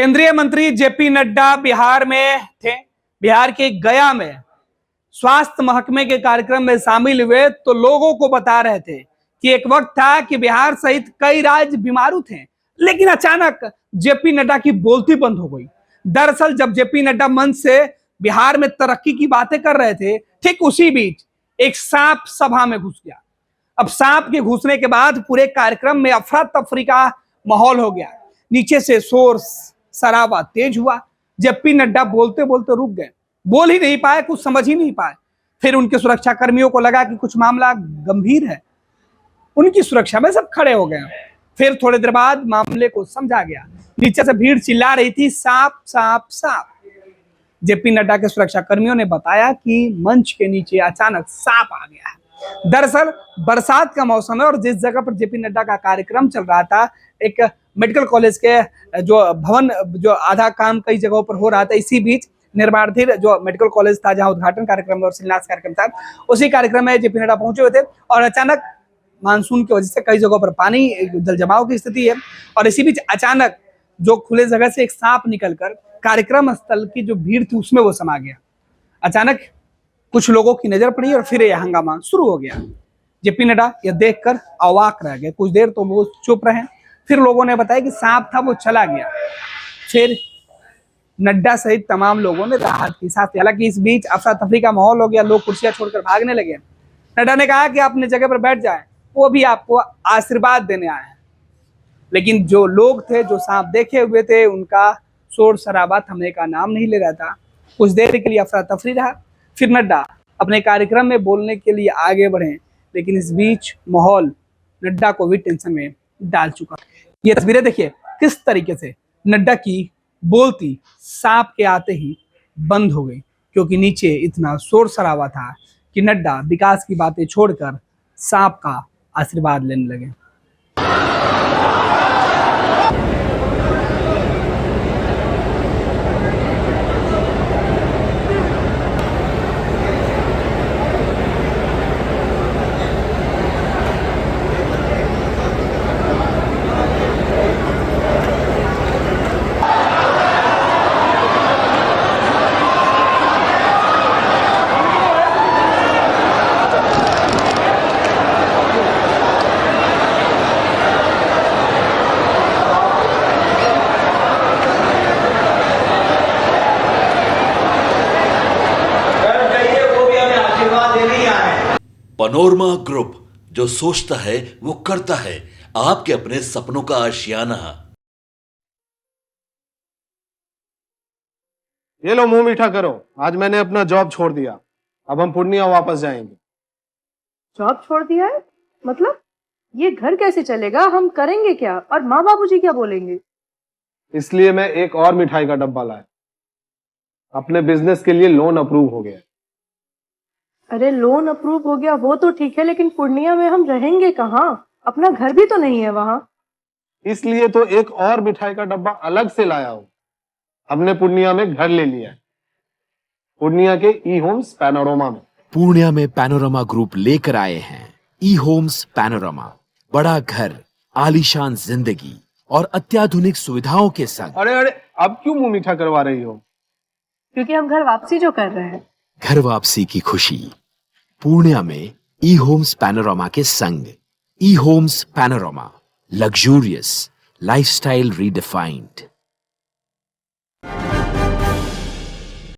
केंद्रीय मंत्री जेपी नड्डा बिहार में थे। बिहार के गया में स्वास्थ्य महकमे के कार्यक्रम में शामिल हुए तो लोगों को बता रहे थे कि एक वक्त था कि बिहार सहित कई राज्य बीमारू थे, लेकिन अचानक जेपी नड्डा की बोलती बंद हो गई। दरअसल जब जेपी नड्डा मंच से बिहार में तरक्की की बातें कर रहे थे, ठीक उसी बीच एक सांप सभा में घुस गया। अब सांप के घुसने के बाद पूरे कार्यक्रम में अफरा तफरी का माहौल हो गया। नीचे से शोर शराबा तेज हुआ। जेपी नड्डा बोलते बोलते रुक गए, बोल ही नहीं पाए, कुछ समझ ही नहीं पाए। फिर उनके सुरक्षा कर्मियों को लगा कि कुछ मामला गंभीर है, उनकी सुरक्षा में सब खड़े हो गए। फिर थोड़ी देर बाद मामले को समझा गया। नीचे से भीड़ चिल्ला रही थी, सांप सांप सांप। जेपी नड्डा के सुरक्षा कर्मियों ने बताया कि मंच के नीचे अचानक सांप आ गया है। दरअसल बरसात का मौसम है और जिस जगह पर जेपी नड्डा का कार्यक्रम चल रहा था, एक मेडिकल कॉलेज के जो भवन, जो आधा काम कई जगहों पर हो रहा था, इसी बीच निर्माणाधीन जो मेडिकल कॉलेज था, जहां उद्घाटन कार्यक्रम और शिलान्यास कार्यक्रम था, उसी कार्यक्रम में जेपी नड्डा पहुंचे हुए थे और अचानक मानसून की वजह से कई जगहों पर पानी, जल जमाव की स्थिति है और इसी बीच अचानक जो खुले जगह से एक सांप निकलकर कार्यक्रम स्थल की जो भीड़ थी उसमें वो समा गया। अचानक कुछ लोगों की नजर पड़ी और फिर यह हंगामा शुरू हो गया। जेपी नड्डा यह देखकर अवाक रह गए। कुछ देर तो वो चुप रहे, फिर लोगों ने बताया कि सांप था, वो चला गया। फिर नड्डा सहित तमाम लोगों ने राहत की सांस ली। हालांकि इस बीच अफरा तफरी का माहौल हो गया, लोग कुर्सियां छोड़कर भागने लगे। नड्डा ने कहा कि आप अपनी जगह पर बैठ जाएं, वो भी आपको आशीर्वाद देने आए हैं। लेकिन जो लोग थे, जो सांप देखे हुए थे, उनका शोर शराबा थमने का नाम नहीं ले रहा था। कुछ देर के लिए अफरा तफरी रहा, फिर नड्डा अपने कार्यक्रम में बोलने के लिए आगे बढ़े, लेकिन इस बीच माहौल नड्डा को भी टेंशन में डाल चुका। ये तस्वीरें देखिए किस तरीके से नड्डा की बोलती सांप के आते ही बंद हो गई, क्योंकि नीचे इतना शोर शराबा था कि नड्डा विकास की बातें छोड़कर सांप का आशीर्वाद लेने लगे। पनोरमा ग्रुप, जो सोचता है वो करता है। आपके अपने सपनों का आशियाना। ये लो, मुंह मीठा करो। आज मैंने अपना जॉब छोड़ दिया, अब हम पूर्णिया वापस जाएंगे। जॉब छोड़ दिया है? मतलब ये घर कैसे चलेगा? हम करेंगे क्या? और माँ बाबूजी क्या बोलेंगे? इसलिए मैं एक और मिठाई का डब्बा लाया। अपने बिजनेस के लिए लोन अप्रूव हो गया। अरे लोन अप्रूव हो गया वो तो ठीक है, लेकिन पूर्णिया में हम रहेंगे कहाँ? अपना घर भी तो नहीं है वहां। इसलिए तो एक और मिठाई का डब्बा अलग से लाया हूं। हमने पूर्णिया में घर ले लिया है, पूर्णिया के ई होम्स पैनोरमा में। पूर्णिया में पैनोरमा ग्रुप लेकर आए हैं ई होम्स पैनोरमा। बड़ा घर, आलीशान जिंदगी और अत्याधुनिक सुविधाओं के संग। अरे अरे, अब क्यों मुंह मीठा करवा रही हो? क्योंकि हम घर वापसी जो कर रहे हैं। घर वापसी की खुशी पूर्णिया में ई होम्स पैनोरमा के संग। E Homes Panorama, luxurious lifestyle redefined.